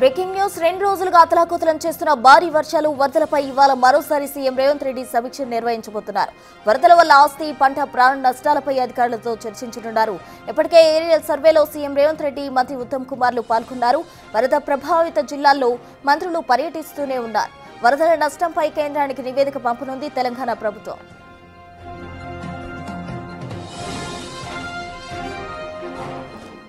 Breaking news రెండు రోజులుగా అతలాకుతలం చేస్తున్న భారీ వర్షాలు వరదలపై ఇవాళ మరోసారి సీఎం రేవంత్ రెడ్డి సమీక్ష నిర్వహించబోతున్నారు. వరదల వల్ల ఆస్తి పంట ప్రాణ నష్టాలపై అధికారులతో చర్చించనున్నారు. ఇప్పటికే ఏరియల్ సర్వేలో సీఎం రేవంత్ రెడ్డి మంత్రి ఉత్తమ్ కుమార్లు పాల్గొన్నారు. వరద ప్రభావిత జిల్లాల్లో మంత్రులు పర్యటిస్తూనే ఉన్నారు. వరదల నష్టంపై కేంద్రానికి నివేదిక పంపనుంది తెలంగాణ ప్రభుత్వం.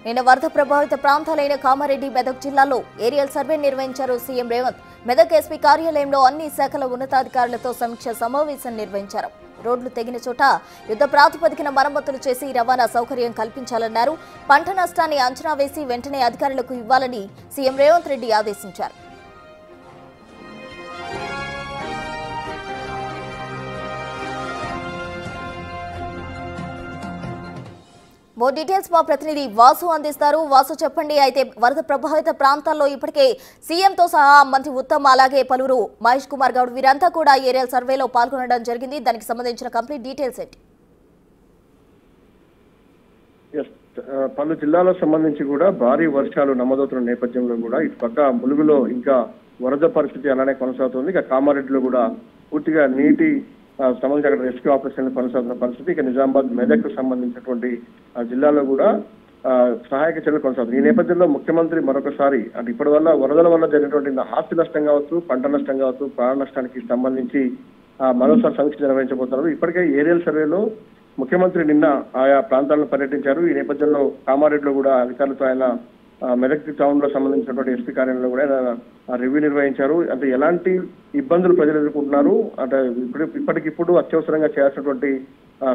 నిన్న వరద ప్రభావిత ప్రాంతాలైన కామారెడ్డి, మెదక్ జిల్లాలో ఏరియల్ సర్వే నిర్వహించారు సీఎం రేవంత్. మెదక్ ఎస్పీ కార్యాలయంలో అన్ని శాఖల ఉన్నతాధికారులతో సమీక్ష సమావేశం నిర్వహించారు. రోడ్లు తెగిన చోట యుద్ధ ప్రాతిపదికన మరమ్మతులు చేసి రవాణా సౌకర్యం కల్పించాలన్నారు. పంట నష్టాన్ని అంచనా వేసి వెంటనే అధికారులకు ఇవ్వాలని సీఎం రేవంత్ రెడ్డి ఆదేశించారు. మోర్ డీటెయిల్స్ మా ప్రతినిధి వాసు అందిస్తారు. వాసు, చెప్పండి. అయితే వరద ప్రభావిత ప్రాంతాల్లో ఇప్పటికే సీఎంతో సహా మంత్రి ఉత్తమ్, అలాగే పలువురు మహేష్ కుమార్ గౌడ్ వీరంతా కూడా ఏరియల్ సర్వేలో పాల్గొనడం జరిగింది. దానికి సంబంధించిన కంప్లీట్ డీటెయిల్స్ ఏంటి? పలు జిల్లాలకు సంబంధించి కూడా భారీ వర్షాలు నమోదవుతున్న నేపథ్యంలో కూడా ఇటు పక్క ములుగులో ఇంకా వరద పరిస్థితి అలానే కొనసాగుతుంది. ఇక కామారెడ్డిలో కూడా పూర్తిగా నీటి సంబంధించి అక్కడ రెస్క్యూ ఆపరేషన్ కొనసాగుతున్న పరిస్థితి. ఇక నిజామాబాద్, మెదక్ సంబంధించినటువంటి జిల్లాలో కూడా సహాయక చర్యలు కొనసాగుతుంది. ఈ నేపథ్యంలో ముఖ్యమంత్రి మరొకసారి అంటే ఇప్పటి వల్ల వరదల వల్ల జరిగినటువంటి ఆస్తి నష్టం కావచ్చు, పంట నష్టం కావచ్చు, ప్రాణ నష్టానికి సంబంధించి మరోసారి సమీక్ష నిర్వహించబోతున్నారు. ఇప్పటికే ఏరియల్ సర్వేలో ముఖ్యమంత్రి నిన్న ఆయా ప్రాంతాలను పర్యటించారు. ఈ నేపథ్యంలో కామారెడ్డిలో కూడా అధికారులతో ఆయన మెదక్ టౌన్ లో సంబంధించినటువంటి ఎస్పీ కార్యాలయంలో కూడా రివ్యూ నిర్వహించారు. అంటే ఎలాంటి ఇబ్బందులు ప్రజలు ఎదుర్కొంటున్నారు, అంటే ఇప్పటికిప్పుడు అత్యవసరంగా చేయాల్సినటువంటి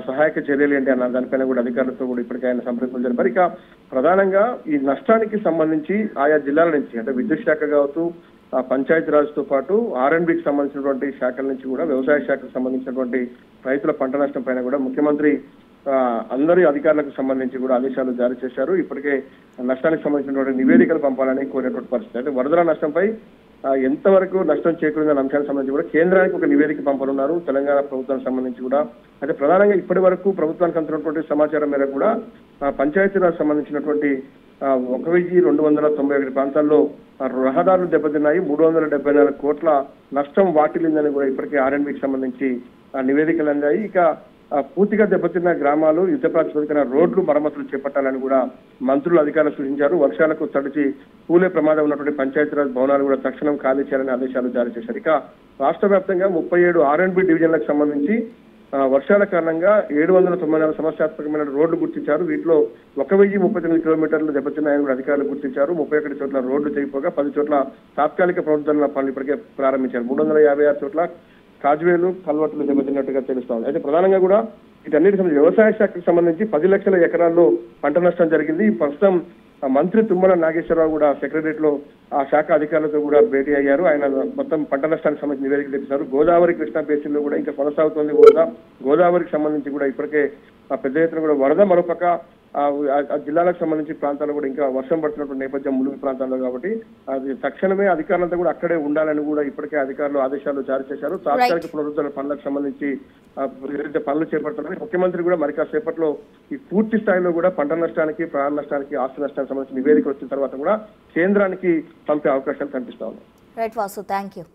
సహాయక చర్యలు ఏంటి అన్న దానిపైన కూడా అధికారులతో కూడా ఇప్పటికే ఆయన సంప్రదింపులు జరిపారు. ఇక ప్రధానంగా ఈ నష్టానికి సంబంధించి ఆయా జిల్లాల నుంచి అంటే విద్యుత్ శాఖ కావచ్చు, పంచాయతీరాజ్ తో పాటు R&Bకి సంబంధించినటువంటి శాఖల నుంచి కూడా వ్యవసాయ శాఖకు సంబంధించినటువంటి రైతుల పంట నష్టం పైన కూడా ముఖ్యమంత్రి అందరి అధికారులకు సంబంధించి కూడా ఆదేశాలు జారీ చేశారు. ఇప్పటికే నష్టానికి సంబంధించినటువంటి నివేదికలు పంపాలని కోరినటువంటి పరిస్థితి. అయితే వరదల నష్టంపై ఎంతవరకు నష్టం చేకూరిందన్న అంశానికి సంబంధించి కూడా కేంద్రానికి ఒక నివేదిక పంపనున్నారు తెలంగాణ ప్రభుత్వానికి సంబంధించి కూడా. అయితే ప్రధానంగా ఇప్పటి వరకు ప్రభుత్వానికి అందుతున్నటువంటి సమాచారం మేరకు కూడా పంచాయతీరాజ్ సంబంధించినటువంటి 1291 ప్రాంతాల్లో రహదారులు దెబ్బతిన్నాయి. 374 కోట్ల నష్టం వాటిల్లిందని కూడా ఇప్పటికే R&Bకి సంబంధించి నివేదికలు అందాయి. ఇక పూర్తిగా దెబ్బతిన్న గ్రామాలు యుద్ధ ప్రాతిపదికన రోడ్లు మరమ్మతులు చేపట్టాలని కూడా మంత్రులు అధికారులు సూచించారు. వర్షాలకు తడిచి కూలే ప్రమాదం ఉన్నటువంటి పంచాయతీరాజ్ భవనాలు కూడా తక్షణం ఖాళీ చేయాలని ఆదేశాలు జారీ చేశారు. ఇక రాష్ట్ర వ్యాప్తంగా 37 R&B డివిజన్లకు సంబంధించి వర్షాల కారణంగా 794 సమస్యాత్మకమైన రోడ్లు గుర్తించారు. వీటిలో 1039 కిలోమీటర్లు దెబ్బతిన్నాయని కూడా అధికారులు గుర్తించారు. 31 చోట్ల రోడ్లు తెగిపోగా 10 చోట్ల తాత్కాలిక పునరుద్ధరణ పనులు ఇప్పటికే ప్రారంభించారు. 356 చోట్ల కాజ్వేలు, కల్వట్లు దెబ్బతిన్నట్టుగా తెలుస్తోంది. అయితే ప్రధానంగా కూడా వీటన్నిటికి సంబంధించి వ్యవసాయ శాఖకు సంబంధించి 10 లక్షల ఎకరాల్లో పంట నష్టం జరిగింది. ప్రస్తుతం మంత్రి తుమ్మల నాగేశ్వరరావు కూడా సెక్రటరియట్ లో ఆ శాఖ అధికారులతో కూడా భేటీ అయ్యారు. ఆయన మొత్తం పంట నష్టానికి సంబంధించి నివేదిక తెప్పించారు. గోదావరి, కృష్ణా బేసిన్ లో కూడా ఇంకా కొనసాగుతోంది గోదావరికి సంబంధించి కూడా ఇప్పటికే పెద్ద ఎత్తున కూడా వరద. మరోపక్క జిల్లాలకు సంబంధించి ప్రాంతాల్లో కూడా ఇంకా వర్షం పడుతున్నటువంటి నేపథ్యం ములుగు ప్రాంతాల్లో కాబట్టి అది తక్షణమే అధికారులంతా కూడా అక్కడే ఉండాలని కూడా ఇప్పటికే అధికారులు ఆదేశాలు జారీ చేశారు. తాత్కాలిక పునరుద్ధరణ పనులకు సంబంధించి ఏదైతే పనులు చేపడుతున్నారో ముఖ్యమంత్రి కూడా మరి కాసేపట్లో ఈ పూర్తి స్థాయిలో కూడా పంట నష్టానికి, ప్రాణ నష్టానికి, ఆస్తి నష్టానికి సంబంధించి నివేదిక వచ్చిన తర్వాత కూడా కేంద్రానికి పంపే అవకాశాలు కనిపిస్తా ఉన్నాయి. Right Vasu, thank you.